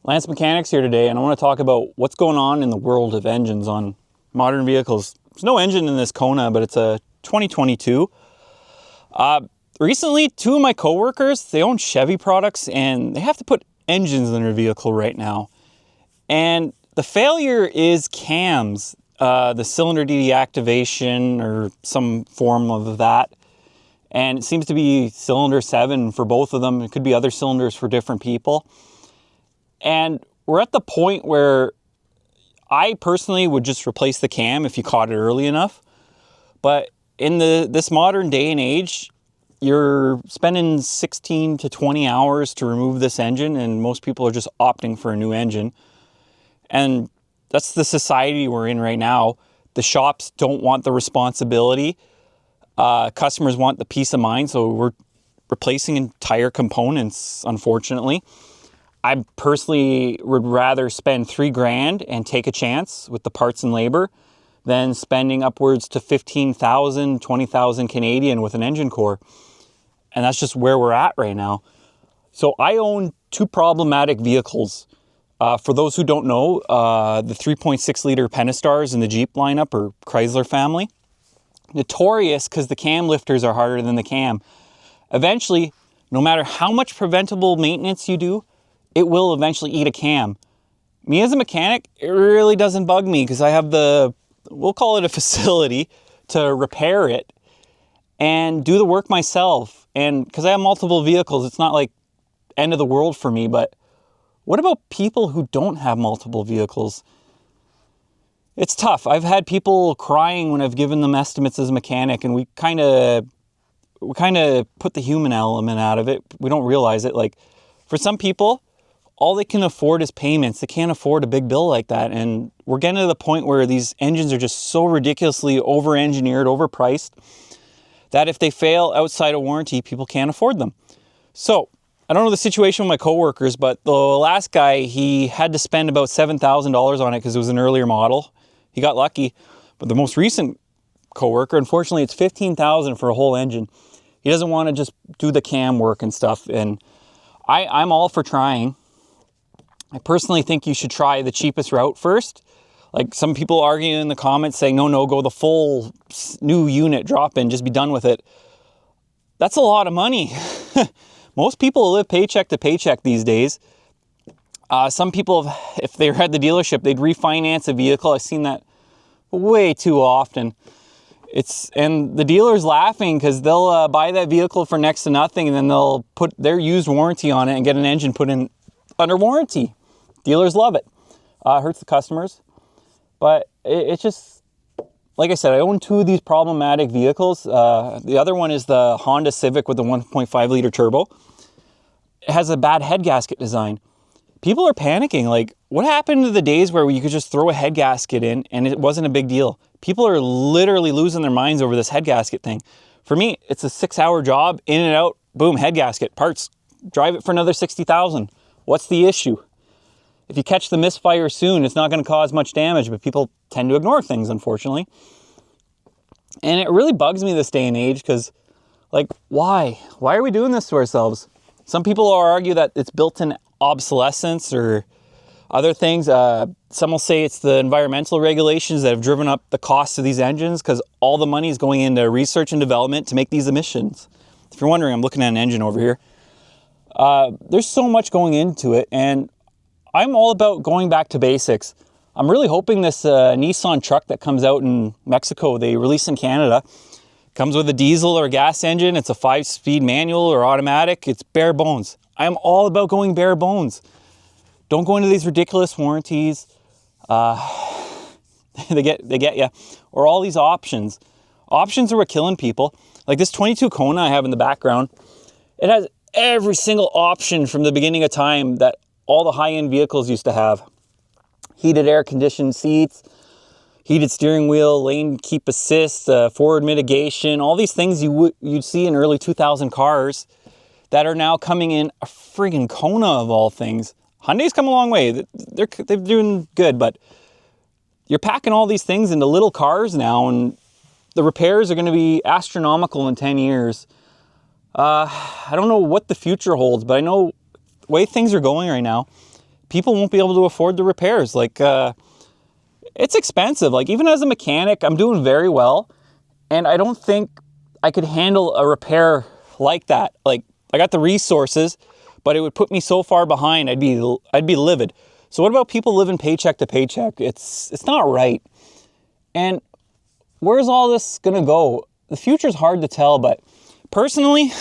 Lance Mechanics here today, and I want to talk about what's going on in the world of engines on modern vehicles. There's no engine in this Kona, but it's a 2022. Recently, two of my coworkers, they own Chevy products, and they have to put engines in their vehicle right now. And the failure is cams, the cylinder deactivation or some form of that. And it seems to be cylinder 7 for both of them. It could be other cylinders for different people. And we're at the point where I personally would just replace the cam if you caught it early enough. But in this modern day and age, you're spending 16 to 20 hours to remove this engine, and most people are just opting for a new engine. And that's the society we're in right now. The shops don't want the responsibility. Customers want the peace of mind, so we're replacing entire components, unfortunately. I personally would rather spend $3,000 and take a chance with the parts and labor than spending upwards to 15,000, 20,000 Canadian with an engine core. And that's just where we're at right now. So I own two problematic vehicles. For those who don't know, the 3.6 liter Pentastars in the Jeep lineup or Chrysler family. Notorious because the cam lifters are harder than the cam. Eventually, no matter how much preventable maintenance you do, it will eventually eat a cam. Me as a mechanic, it really doesn't bug me because I have we'll call it a facility to repair it and do the work myself. And because I have multiple vehicles, it's not like end of the world for me. But what about people who don't have multiple vehicles? It's tough. I've had people crying when I've given them estimates as a mechanic, and we kind of put the human element out of it. We don't realize it. Like, for some people, all they can afford is payments. They can't afford a big bill like that. And we're getting to the point where these engines are just so ridiculously over-engineered, overpriced, that if they fail outside of warranty, people can't afford them. So I don't know the situation with my coworkers, but the last guy, he had to spend about $7,000 on it because it was an earlier model. He got lucky. But the most recent coworker, unfortunately, it's $15,000 for a whole engine. He doesn't want to just do the cam work and stuff. And I'm all for trying. I personally think you should try the cheapest route first. Like some people argue in the comments saying, no, go the full new unit drop-in, just be done with it. That's a lot of money. Most people live paycheck to paycheck these days. Some people, if they were at the dealership, they'd refinance a vehicle. I've seen that way too often. And the dealer's laughing because they'll buy that vehicle for next to nothing, and then they'll put their used warranty on it and get an engine put in under warranty. Dealers love it. Hurts the customers. But it's just, like I said, I own two of these problematic vehicles. The other one is the Honda Civic with the 1.5 liter turbo. It has a bad head gasket design. People are panicking. Like, what happened to the days where you could just throw a head gasket in and it wasn't a big deal? People are literally losing their minds over this head gasket thing. For me, it's a 6-hour job, in and out, boom, head gasket, parts. Drive it for another 60,000. What's the issue? If you catch the misfire soon, it's not going to cause much damage, but people tend to ignore things, unfortunately. And it really bugs me this day and age because, like, why? Why are we doing this to ourselves? Some people argue that it's built-in obsolescence or other things. Some will say it's the environmental regulations that have driven up the cost of these engines because all the money is going into research and development to make these emissions. If you're wondering, I'm looking at an engine over here. There's so much going into it, and I'm all about going back to basics. I'm really hoping this Nissan truck that comes out in Mexico, they release in Canada, comes with a diesel or a gas engine. It's a 5-speed manual or automatic. It's bare bones. I'm all about going bare bones. Don't go into these ridiculous warranties. They get you. Or all these options. Options are what killing people. Like this 22 Kona I have in the background. It has every single option from the beginning of time that all the high-end vehicles used to have. Heated air-conditioned seats, heated steering wheel, lane keep assist, forward mitigation, all these things you'd see in early 2000 cars that are now coming in a friggin' Kona of all things. Hyundai's come a long way. They're doing good, but you're packing all these things into little cars now, and the repairs are going to be astronomical in 10 years. I don't know what the future holds, but I know the way things are going right now, people won't be able to afford the repairs. Like, it's expensive. Like, even as a mechanic, I'm doing very well, and I don't think I could handle a repair like that. Like, I got the resources, but it would put me so far behind, I'd be livid. So what about people living paycheck to paycheck? It's not right. And where's all this gonna go? The future's hard to tell, but personally,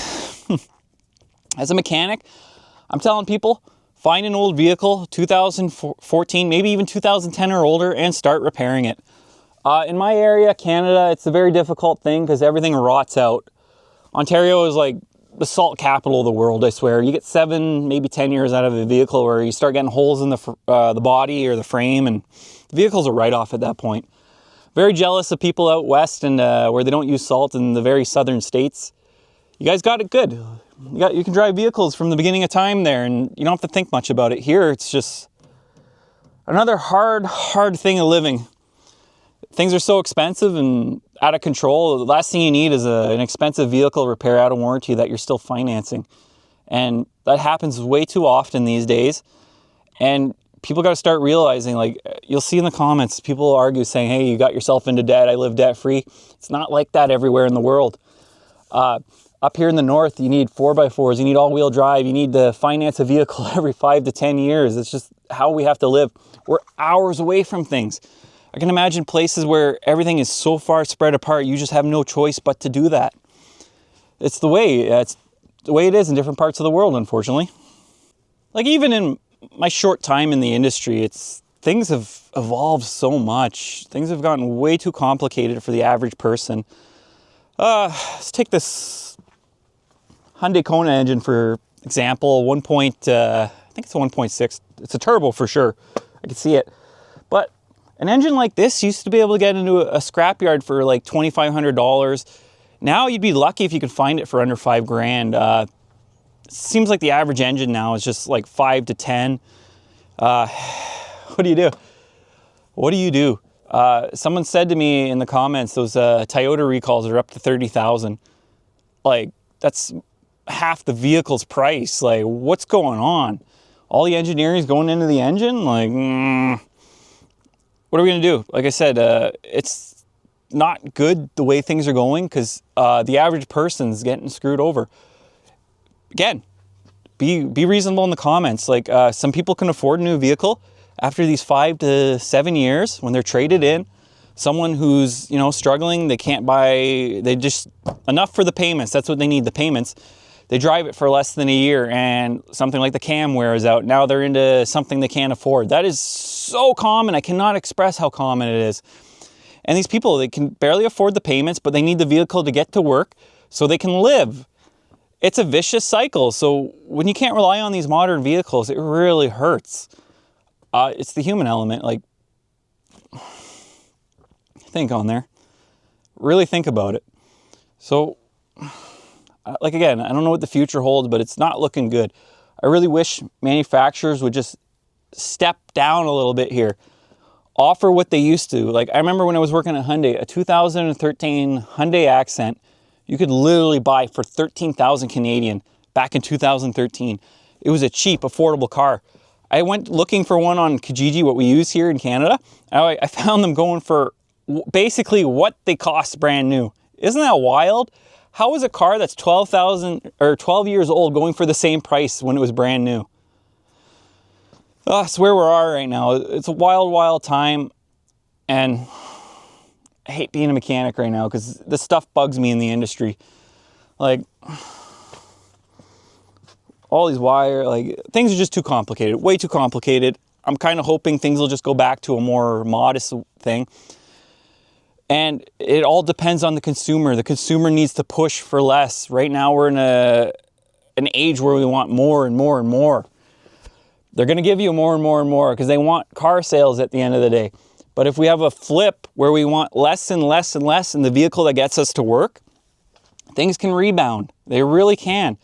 as a mechanic, I'm telling people, find an old vehicle, 2014, maybe even 2010 or older, and start repairing it. In my area, Canada, it's a very difficult thing because everything rots out. Ontario is like the salt capital of the world, I swear. You get 7, maybe 10 years out of a vehicle where you start getting holes in the body or the frame, and the vehicle's a write-off at that point. Very jealous of people out west and where they don't use salt in the very southern states. You guys got it good. You can drive vehicles from the beginning of time there, and you don't have to think much about it. Here, it's just another hard thing of living. Things are so expensive and out of control. The last thing you need is an expensive vehicle repair out of warranty that you're still financing. And that happens way too often these days. And people got to start realizing, like, you'll see in the comments, people argue saying, hey, you got yourself into debt, I live debt-free. It's not like that everywhere in the world. Up here in the north, you need 4x4s, you need all-wheel drive, you need to finance a vehicle every 5 to 10 years. It's just how we have to live. We're hours away from things. I can imagine places where everything is so far spread apart, you just have no choice but to do that. It's the way it is in different parts of the world, unfortunately. Like, even in my short time in the industry, things have evolved so much. Things have gotten way too complicated for the average person. Let's take this Hyundai Kona engine for example. I think it's a 1.6. It's a turbo for sure. I can see it. But an engine like this used to be able to get into a scrapyard for like $2,500. Now you'd be lucky if you could find it for under $5,000. Seems like the average engine now is just like 5 to 10. What do you do? What do you do? Someone said to me in the comments, those Toyota recalls are up to 30,000. Like, that's half the vehicle's price. Like, what's going on? All the engineering is going into the engine? Like, what are we gonna do? Like I said, it's not good the way things are going because the average person's getting screwed over. Again, be reasonable in the comments. Like, some people can afford a new vehicle after these 5 to 7 years when they're traded in. Someone who's, struggling, they can't buy, they just, enough for the payments. That's what they need, the payments. They drive it for less than a year and something like the cam wears out. Now they're into something they can't afford. That is so common. I cannot express how common it is. And these people, they can barely afford the payments, but they need the vehicle to get to work so they can live. It's a vicious cycle. So when you can't rely on these modern vehicles, it really hurts. It's the human element. Like, think on there. Really think about it. So, like, again, I don't know what the future holds, but it's not looking good. I really wish manufacturers would just step down a little bit here. Offer what they used to. Like, I remember when I was working at Hyundai, a 2013 Hyundai Accent, you could literally buy for 13,000 Canadian back in 2013. It was a cheap, affordable car. I went looking for one on Kijiji, what we use here in Canada. I found them going for basically what they cost brand new. Isn't that wild? How is a car that's 12 years old going for the same price when it was brand new? That's where we are right now. It's a wild, wild time. And I hate being a mechanic right now because this stuff bugs me in the industry. Like, all these things are just too complicated, way too complicated. I'm kind of hoping things will just go back to a more modest thing. And it all depends on the consumer. The consumer needs to push for less. Right now we're in an age where we want more and more and more. They're going to give you more and more and more because they want car sales at the end of the day. But if we have a flip where we want less and less and less in the vehicle that gets us to work, things can rebound. They really can.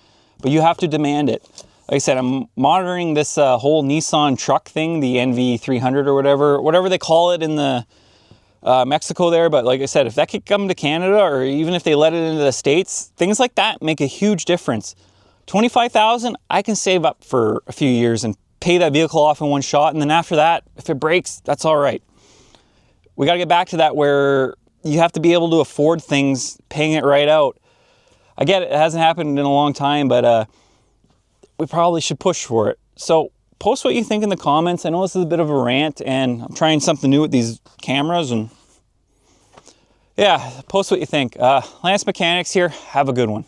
But you have to demand it. Like I said, I'm monitoring this whole Nissan truck thing, the NV300 or whatever they call it in the Mexico there. But like I said, if that could come to Canada, or even if they let it into the States, things like that make a huge difference. $25,000, I can save up for a few years and pay that vehicle off in one shot, and then after that, if it breaks, that's all right. We got to get back to that where you have to be able to afford things, paying it right out. I get it, it hasn't happened in a long time, but we probably should push for it. So post what you think in the comments. I know this is a bit of a rant, and I'm trying something new with these cameras, and yeah, post what you think. Lance Mechanics here. Have a good one.